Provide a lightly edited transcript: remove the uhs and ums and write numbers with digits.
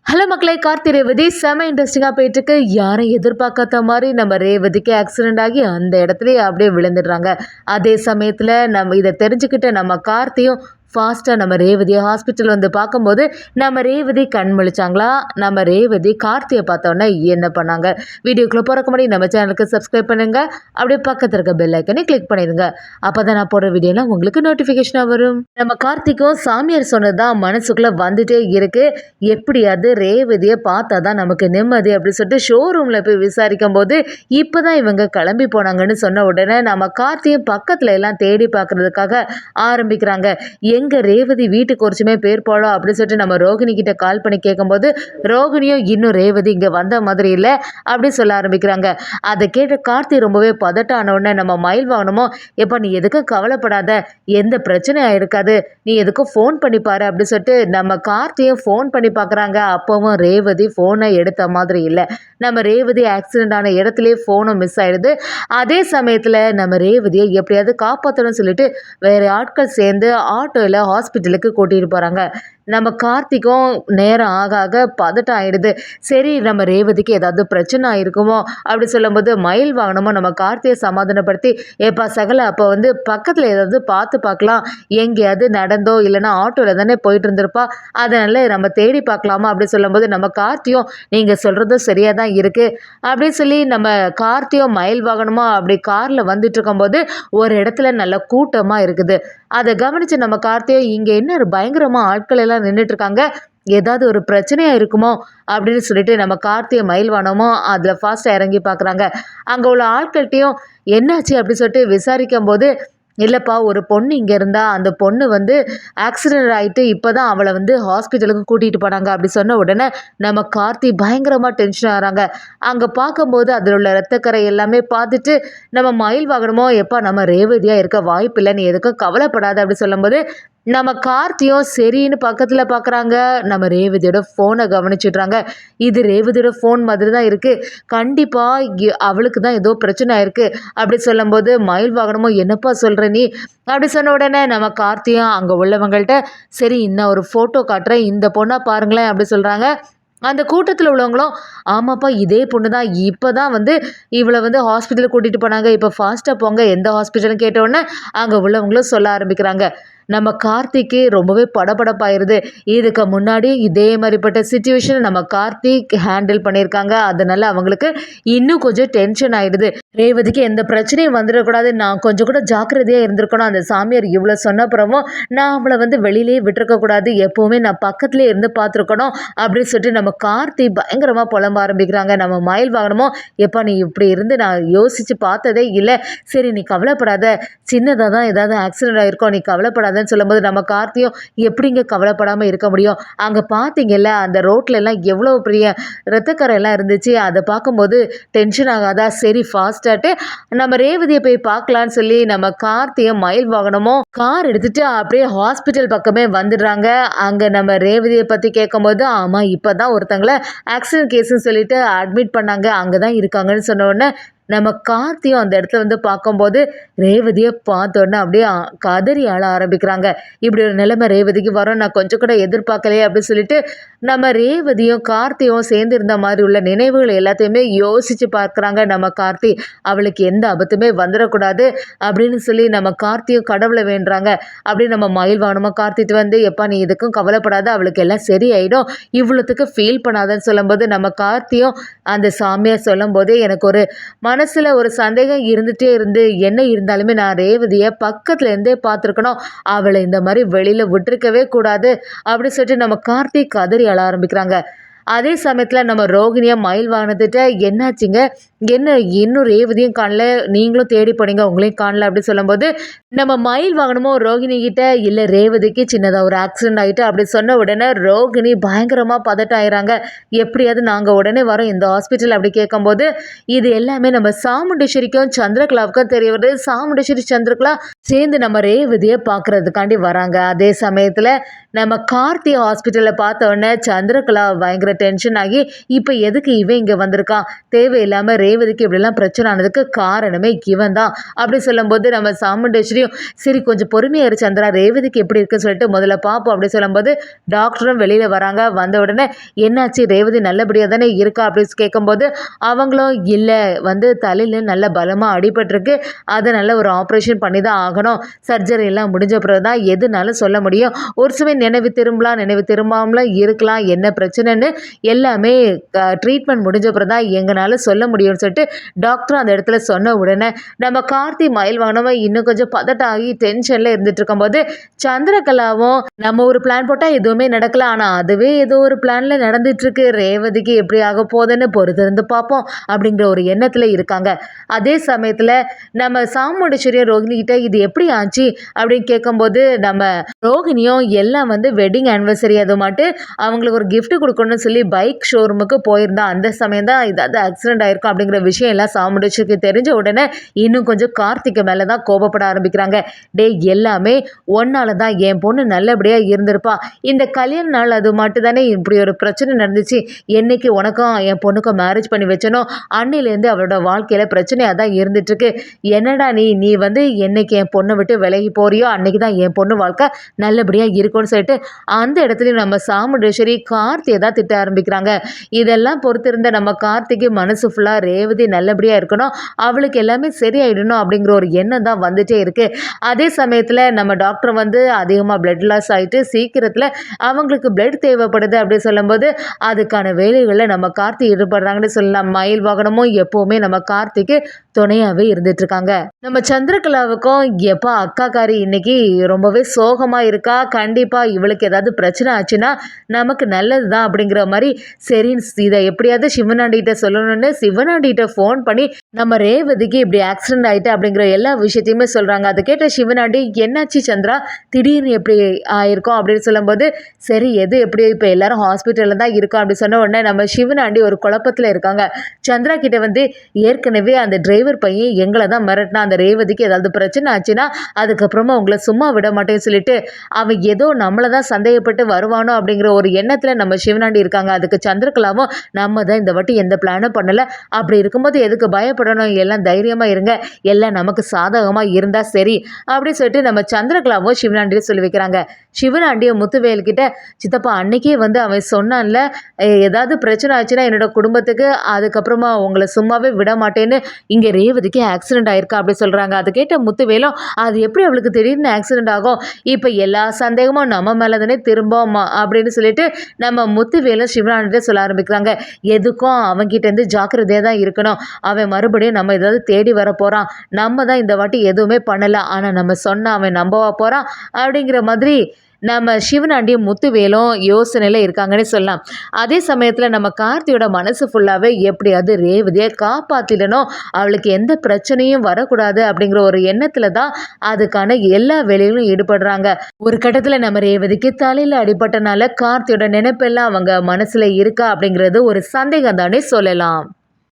Hello மக்களே, கார்த்தி ரேவதி செம இன்ட்ரெஸ்டிங்காக போயிட்டுருக்கு. யாரும் எதிர்பார்க்காத மாதிரி நம்ம ரேவதிக்கு ஆக்சிடென்ட் ஆகி அந்த இடத்துலயே அப்படியே விழுந்துடுறாங்க. அதே சமயத்தில் நம்ம இதை தெரிஞ்சுக்கிட்ட நம்ம கார்த்தியும் ஃபாஸ்ட்டாக நம்ம ரேவதியை ஹாஸ்பிட்டல் வந்து பார்க்கும்போது நம்ம ரேவதி கண் முழிச்சாங்களா. நம்ம ரேவதி கார்த்தியை பார்த்தோன்னே என்ன பண்ணாங்க? வீடியோக்குள்ளே போகிறக்கு முன்னாடி நம்ம சேனலுக்கு சப்ஸ்கிரைப் பண்ணுங்க, அப்படியே பக்கத்தில் இருக்க பெல் ஐக்கனை கிளிக் பண்ணிடுங்க. அப்போ தான் நான் போடுற வீடியோலாம் உங்களுக்கு நோட்டிஃபிகேஷனாக வரும். நம்ம கார்த்திக்கும் சாமியார் சொன்னது தான் மனசுக்குள்ளே வந்துட்டே இருக்கு. எப்படியாவது ரேவதியை பார்த்தா தான் நமக்கு நிம்மதி அப்படின்னு சொல்லிட்டு ஷோரூமில் போய் விசாரிக்கும் போது இப்போ தான் இவங்க கிளம்பி போனாங்கன்னு சொன்ன உடனே நம்ம கார்த்தியும் பக்கத்தில் எல்லாம் தேடி பார்க்கறதுக்காக ஆரம்பிக்கிறாங்க. எங்க ரேவதி வீட்டுக்கு ஒருச்சுமே பேர் போலாம் அப்படின்னு சொல்லிட்டு நம்ம ரோகிணி கிட்ட கால் பண்ணி கேட்கும்போது ரோகிணியும் இன்னும் ரேவதி இங்கே வந்த மாதிரி இல்லை அப்படி சொல்ல ஆரம்பிக்கிறாங்க. அதை கேட்ட கார்த்தி ரொம்பவே பதட்டான உடனே நம்ம மயில் வாங்கணுமோ, எப்போ நீ எதுக்கும் கவலைப்படாத, எந்த பிரச்சனையும் இருக்காது, நீ எதுக்கும் ஃபோன் பண்ணி பாரு அப்படின்னு சொல்லிட்டு நம்ம கார்த்தியும் ஃபோன் பண்ணி பார்க்குறாங்க. அப்போவும் ரேவதி ஃபோனை எடுத்த மாதிரி இல்லை. நம்ம ரேவதி ஆக்சிடென்ட் ஆன இடத்துலயே ஃபோனும் மிஸ் ஆயிடுது. அதே சமயத்தில் நம்ம ரேவதியை எப்படியாவது காப்பாற்றணும்னு சொல்லிட்டு வேற ஆட்கள் சேர்ந்து ஆட்டோவில் ஹாஸ்பிட்டலுக்கு கூட்டிகிட்டு போகிறாங்க. நம்ம கார்த்திக்கும் நேரம் ஆக ஆக பதட்டம் ஆயிடுது. சரி, நம்ம ரேவதிக்கு ஏதாவது பிரச்சனை ஆயிருக்குமோ அப்படி சொல்லும்போது மயில் வாங்கணுமோ நம்ம கார்த்தியை சமாதானப்படுத்தி, ஏப்பா சகல, அப்போ வந்து பக்கத்தில் ஏதாவது பார்த்து பார்க்கலாம், எங்கேயாவது நடந்தோ இல்லைன்னா ஆட்டோவில் தானே போயிட்டு இருந்திருப்பா, அதனால நம்ம தேடி பார்க்கலாமா அப்படி சொல்லும்போது நம்ம கார்த்தியும் நீங்கள் சொல்கிறதும் சரியாக தான் இருக்குது அப்படின்னு சொல்லி நம்ம கார்த்தியும் மயில் வாங்கணுமா அப்படி காரில் வந்துட்டு இருக்கும்போது ஒரு இடத்துல நல்ல கூட்டமாக இருக்குது. அதை கவனித்து நம்ம கார்த்தியும் இங்கே என்ன பயங்கரமாக ஆட்கள் எல்லாம் நின்றுட்டு இருக்காங்க, ஏதாவது ஒரு பிரச்சனையாக இருக்குமோ அப்படின்னு சொல்லிட்டு நம்ம கார்த்தியை மயில் வானமோ அதில் ஃபாஸ்ட்டாக இறங்கி பார்க்குறாங்க. அங்கே உள்ள ஆட்கள்கிட்டையும் என்னாச்சு அப்படின்னு சொல்லிட்டு விசாரிக்கும் போது, இல்லைப்பா, ஒரு பொண்ணு இங்கே இருந்தா, அந்த பொண்ணு வந்து ஆக்சிடென்ட் ஆகிட்டு இப்போ தான் அவளை வந்து ஹாஸ்பிட்டலுக்கு கூட்டிகிட்டு போனாங்க அப்படி சொன்ன உடனே நம்ம கார்த்தி பயங்கரமாக டென்ஷன் ஆகிறாங்க. அங்கே பார்க்கும்போது அதில் உள்ள ரத்தக்கரை எல்லாமே பார்த்துட்டு நம்ம மயில் வாகனமோ, எப்பா நம்ம ரேவதியாக இருக்க வாய்ப்பு இல்லை, நீ எதுக்கும் கவலைப்படாத அப்படி சொல்லும்போது நம்ம கார்த்தியும் சரின்னு பக்கத்தில் பார்க்குறாங்க. நம்ம ரேவதியோட ஃபோனை கவனிச்சிடுறாங்க. இது ரேவதியோட ஃபோன் மாதிரி தான் இருக்குது, கண்டிப்பாக அவளுக்கு தான் ஏதோ பிரச்சனை ஆயிருக்கு அப்படி சொல்லும்போது மயில் வாகனமும் என்னப்பா சொல்கிற நீ அப்படி சொன்ன உடனே நம்ம கார்த்தியும் அங்கே உள்ளவங்கள்ட்ட சரி இன்னும் ஒரு ஃபோட்டோ காட்டுறேன், இந்த பொண்ணை பாருங்களேன் அப்படி சொல்கிறாங்க. அந்த கூட்டத்தில் உள்ளவங்களும் ஆமாப்பா இதே பொண்ணு தான், இப்போ தான் வந்து இவளை வந்து ஹாஸ்பிட்டலுக்கு கூட்டிகிட்டு போனாங்க, இப்போ ஃபாஸ்ட்டாக போங்க எந்த ஹாஸ்பிட்டல்னு கேட்டோடனே அங்கே உள்ளவங்களும் சொல்ல ஆரம்பிக்கிறாங்க. நம்ம கார்த்திக்கு ரொம்பவே படபடப்பாயிருது. இதுக்கு முன்னாடி இதே மாதிரிப்பட்ட சுச்சுவேஷன் நம்ம கார்த்திக் ஹேண்டில் பண்ணியிருக்காங்க. அதனால அவங்களுக்கு இன்னும் கொஞ்சம் டென்ஷன் ஆகிடுது. ரேவதிக்கு எந்த பிரச்சனையும் வந்துடக்கூடாது, நான் கொஞ்சம் கூட ஜாக்கிரதையாக இருந்திருக்கணும், அந்த சாமியார் இவ்வளோ சொன்னப்புறமும் நான் அவளை வந்து வெளியிலேயே விட்டுருக்கக்கூடாது, எப்போவுமே நான் பக்கத்துலேயே இருந்து பார்த்துருக்கணும் அப்படின்னு சொல்லிட்டு நம்ம கார்த்தி பயங்கரமாக புலம்ப ஆரம்பிக்கிறாங்க. நம்ம மயில் வாகனமோ, எப்போ நீ இப்படி இருந்து நான் யோசித்து பார்த்ததே இல்லை, சரி நீ கவலைப்படாத, சின்னதாக தான் ஏதாவது ஆக்சிடென்ட் ஆகிருக்கோம், நீ கவலைப்படாத சொல்லும்போது நம்ம கார்த்தியும் எப்படிங்க கவலைப்படாமல் இருக்க முடியும், அங்கே பார்த்தீங்கல்ல அந்த ரோட்ல எல்லாம் எவ்வளோ பெரிய ரத்தக்கரை எல்லாம் இருந்துச்சு, அதை பார்க்கும்போது டென்ஷன் ஆகாதா, சரி ஃபாஸ்ட்டாட்டு நம்ம ரேவதியை போய் பார்க்கலான்னு சொல்லி நம்ம கார்த்தியும் மயில் வாகனமும் கார் எடுத்துட்டு அப்படியே ஹாஸ்பிட்டல் பக்கமே வந்துடுறாங்க. அங்கே நம்ம ரேவதியை பற்றி கேட்கும்போது ஆமாம் இப்போ தான் ஒருத்தங்களை ஆக்சிடென்ட் கேஸுன்னு சொல்லிட்டு அட்மிட் பண்ணாங்க, அங்கே தான் இருக்காங்கன்னு சொன்ன உடனே நம்ம கார்த்தியும் அந்த இடத்துல வந்து பார்க்கும்போது ரேவதியை பார்த்தோன்னே அப்படியே கதறி ஆள ஆரம்பிக்கிறாங்க. இப்படி ஒரு நிலைமை ரேவதிக்கு வரும் நான் கொஞ்சம் கூட எதிர்பார்க்கலையே அப்படின்னு சொல்லிட்டு நம்ம ரேவதியும் கார்த்தியும் சேர்ந்து இருந்த மாதிரி உள்ள நினைவுகள் எல்லாத்தையுமே யோசித்து பார்க்குறாங்க. நம்ம கார்த்தி அவளுக்கு எந்த ஆபத்துமே வந்துடக்கூடாது அப்படின்னு சொல்லி நம்ம கார்த்தியும் கடவுளை வேண்டுறாங்க. அப்படி நம்ம மயில் வாகனமாக கார்த்திட்டு வந்து எப்பா நீ இதுக்கும் கவலைப்படாத, அவளுக்கு எல்லாம் சரியாயிடும், இவ்வளோத்துக்கு ஃபீல் பண்ணாதன்னு சொல்லும்போது நம்ம கார்த்தியும் அந்த சாமியார் சொல்லும் போதே எனக்கு ஒரு மனசில் ஒரு சந்தேகம் இருந்துகிட்டே இருந்து, என்ன இருந்தாலுமே நான் ரேவதியை பக்கத்தில் இருந்தே பார்த்துருக்கணும், அவளை இந்த மாதிரி வெளியில் விட்டுருக்கவே கூடாது அப்படி சொல்லிட்டு நம்ம கார்த்திக் கதறி அழ ஆரம்பிக்கிறாங்க. அதே சமயத்தில் நம்ம ரோகிணியை மயில் வாங்கினதுட்ட என்னாச்சுங்க, என்ன இன்னும் ரேவதியும் காணல, நீங்களும் தேடி போனீங்க உங்களையும் காணல அப்படி சொல்லும்போது நம்ம மயில் வாங்கணுமோ ரோகிணி கிட்ட இல்லை ரேவதிக்கு சின்னதாக ஒரு ஆக்சிடென்ட் ஆகிட்டு அப்படி சொன்ன உடனே ரோகிணி பயங்கரமாக பதட்டம் ஆயிடுறாங்க. எப்படியாவது நாங்கள் உடனே வரோம் இந்த ஹாஸ்பிட்டல் அப்படி கேட்கும்போது இது எல்லாமே நம்ம சாமுண்டேஸ்வரிக்கும் சந்திரகலாவுக்கும் தெரிய வருது. சாமுண்டேஸ்வரி சந்திரகலா சேர்ந்து நம்ம ரேவதியை பார்க்குறதுக்காண்டி வராங்க. அதே சமயத்தில் நம்ம கார்த்தி ஹாஸ்பிட்டலில் பார்த்த உடனே சந்திரகலா பயங்கர டென்ஷன் ஆகி இப்போ எதுக்கு இவன் இங்கே வந்திருக்கான், தேவையில்லாமல் ரேவதிக்கு இப்படிலாம் பிரச்சனை ஆனதுக்கு காரணமே இவன் தான் அப்படி சொல்லும்போது நம்ம சாமுண்டேஸ்வரியும் சரி கொஞ்சம் பொறுமையாக இரு சந்திரா, ரேவதிக்கு எப்படி இருக்குன்னு சொல்லிட்டு முதல்ல பார்ப்போம் அப்படி சொல்லும்போது டாக்டரும் வெளியில் வராங்க. வந்த உடனே என்னாச்சு ரேவதி நல்லபடியாக தானே இருக்கா அப்படின்னு கேட்கும்போது அவங்களும் இல்லை தலையில் நல்ல பலமாக அடிபட்டிருக்கு, அதை நல்ல ஒரு ஆப்ரேஷன் பண்ணி தான் ஆகணும், சர்ஜரி எல்லாம் முடிஞ்ச பிறகு தான் எதுனாலும் சொல்ல முடியும், ஒரு சமயம் நினைவு திரும்பலாம் நினைவு திரும்பாமலாம் இருக்கலாம், என்ன பிரச்சனைன்னு எல்லாமே ட்ரீட்மெண்ட் முடிஞ்ச பிறகு தான் எங்களால் சொல்ல முடியும்னு சொல்லிட்டு டாக்டர் அந்த இடத்துல சொன்ன உடனே நம்ம கார்த்தி மயில் வாங்கினவன் இன்னும் கொஞ்சம் பதட்டாகி டென்ஷனில் இருந்துட்டு இருக்கும்போது சந்திரகலாவும் நம்ம ஒரு பிளான் போட்டால் எதுவுமே நடக்கல, ஆனால் அதுவே ஏதோ ஒரு பிளானில் நடந்துட்டுருக்கு, ரேவதிக்கு எப்படி ஆக போகுதுன்னு பொறுத்திருந்து பார்ப்போம் அப்படிங்கிற ஒரு எண்ணத்தில் இருக்காங்க. அதே சமயத்தில் நம்ம சாமுண்டீஸ்வரியும் ரோஹிணி கிட்ட இது எப்படி ஆச்சு அப்படின்னு கேட்கும்போது நம்ம ரோஹிணியும் எல்லாம் வெட்டிங் ஆனிவர்சரி அது மட்டும் அவங்களுக்கு ஒரு கிஃப்ட் கொடுக்கணும்னு சொல்லி பைக் ஷோரூமுக்கு போயிருந்தா, அந்த சமயம் தான் இதாவது ஆக்சிடென்ட் ஆயிருக்கும் அப்படிங்கிற விஷயம் எல்லாம் சாமுண்டீஸ்வரிக்கு தெரிஞ்ச உடனே இன்னும் கொஞ்சம் கார்த்திகை மேலே தான் கோபப்பட ஆரம்பிக்கிறாங்க. எல்லாமே ஒன்னால தான் என் பொண்ணு நல்லபடியாக இருந்திருப்பா, இந்த கல்யாண நாள் அது மட்டும் தானே இப்படி ஒரு பிரச்சனை நடந்துச்சு, என்னைக்கு உனக்கும் என் பொண்ணுக்கும் மேரேஜ் பண்ணி வச்சனோ அன்னிலேருந்து அவளோட வாழ்க்கையில் பிரச்சனையாக தான் இருந்துட்டுருக்கு, என்னடா நீ என்னைக்கு என் பொண்ணை விட்டு விலகி போறியோ அன்னைக்கு தான் என் பொண்ணு வாழ்க்கை நல்லபடியாக இருக்கும்னு சொல்லிட்டு அந்த இடத்துலையும் நம்ம சாமுண்டேஸ்வரி கார்த்தியை தான் திட்ட ஆரம்பிக்கிறாங்க. இதெல்லாம் பொறுத்திருந்த நம்ம கார்த்திக்கு மனசு ஃபுல்லாக ரேவதி நல்லபடியாக இருக்கணும், அவளுக்கு எல்லாமே சரியாயிடணும் அப்படிங்கிற ஒரு எண்ணம் தான் வந்துட்டே இருக்குது. அதே சமயத்தில் நம்ம டாக்டர் அதிகமாக பிளட் லாஸ் ஆகிட்டு சீக்கிரத்தில் அவங்களுக்கு பிளட் தேவைப்படுது அப்படின்னு சொல்லும்போது அதுக்கான வேலைகளில் நம்ம கார்த்தி ஈடுபடுறாங்கன்னு சொல்லலாம். மயில் வாகனமும் எப்போவுமே நம்ம கார்த்திக்கு துணையாகவே இருந்துட்டுருக்காங்க. நம்ம சந்திரகலாவுக்கும் எப்போ அக்காக்காரி இன்னைக்கு ரொம்பவே சோகமாக இருக்கா, கண்டிப்பாக இவளுக்கு ஏதாவது பிரச்சனை ஆச்சுன்னா நமக்கு நல்லது தான் அப்படிங்கிற மாதிரி சரி இதை எப்படியாவது சிவனாண்டிகிட்ட சொல்லணும்னு சிவனாண்டிகிட்ட ஃபோன் பண்ணி நம்ம ரேவதிக்கு இப்படி ஆக்சிடென்ட் ஆகிட்டு அப்படிங்கிற எல்லா விஷயத்தையுமே சொல்கிறாங்க. அதை கேட்ட சிவனாண்டி என்னாச்சு சந்திரா திடீர்னு எப்படி ஆயிருக்கோம் அப்படின்னு சொல்லும்போது சரி எது எப்படி இப்போ எல்லாரும் ஹாஸ்பிட்டலில் தான் இருக்கோம் அப்படின்னு சொன்ன உடனே நம்ம சிவனாண்டி ஒரு குழப்பத்தில் இருக்காங்க. சந்திரா கிட்ட ஏற்கனவே அந்த டிரைவர் பையன் எங்களை தான் மிரட்டினா, அந்த ரேவதிக்கு ஏதாவது பிரச்சனை ஆச்சுன்னா அதுக்கப்புறமா உங்களை சும்மா விட மாட்டேன்னு சொல்லிட்டு அவன் ஏதோ நம்மளை தான் சந்தேகப்பட்டு வருவானோ அப்படிங்கிற ஒரு எண்ணத்தில் நம்ம சிவனாண்டி இருக்காங்க. அதுக்கு சந்திரகலாவும் நம்ம தான் இந்த வாட்டி எந்த பிளானும் பண்ணலை, அப்படி இருக்கும்போது எதுக்கு பயப்படணும், எல்லாம் தைரியமாக இருங்க, எல்லாம் நமக்கு சாதகமாக இருந்தால் சரி அப்படின்னு சொல்லிட்டு நம்ம சந்திரகலாவும் சிவனாண்டியும் சொல்லி வைக்கிறாங்க. சிவனாண்டியும் முத்துவேல்கிட்ட சித்தப்பா அன்னைக்கே அவன் சொன்னான்ல ஏதாவது பிரச்சனை ஆச்சுன்னா என்னோட குடும்பத்துக்கு அதுக்கப்புறமா உங்களை சும்மாவே விட மாட்டேன்னு இங்கே ரேவதிக்கு ஆக்சிடென்ட் ஆயிருக்கா அப்படி சொல்கிறாங்க. அது கேட்ட முத்துவேலும் அது எப்படி அவளுக்கு திடீர்னு ஆக்சிடென்ட் ஆகும், இப்போ எல்லா சந்தேகமும் நம்ம மேலே தானே திரும்பமா அப்படின்னு சொல்லிட்டு நம்ம முத்துவேலும் சிவனாண்டிட்ட சொல்ல ஆரம்பிக்கிறாங்க. எதுக்கும் அவன்கிட்டேருந்து ஜாக்கிரதையாக தான் இருக்கணும், அவன் மறுபடியும் நம்ம ஏதாவது தேடி வர போகிறான், நம்ம தான் இந்த வாட்டி எதுவுமே பண்ணலாம், ஆனால் நம்ம சொன்ன அவன் நம்பவா போகிறான் அப்படிங்கிற மாதிரி நம்ம சிவனாண்டியும் முத்துவேலும் யோசனையில் இருக்காங்கன்னு சொல்லலாம். அதே சமயத்தில் நம்ம கார்த்தியோட மனசு ஃபுல்லாகவே எப்படியாவது ரேவதியை காப்பாற்றிடணும், அவளுக்கு எந்த பிரச்சனையும் வரக்கூடாது அப்படிங்கிற ஒரு எண்ணத்தில் தான் அதுக்கான எல்லா வேலைகளும் ஈடுபடுறாங்க. ஒரு கட்டத்தில் நம்ம ரேவதிக்கு தலையில் அடிபட்டனால கார்த்தியோட நினைப்பெல்லாம் அவங்க மனசில் இருக்கா அப்படிங்கிறது ஒரு சந்தேகம் தானே சொல்லலாம்.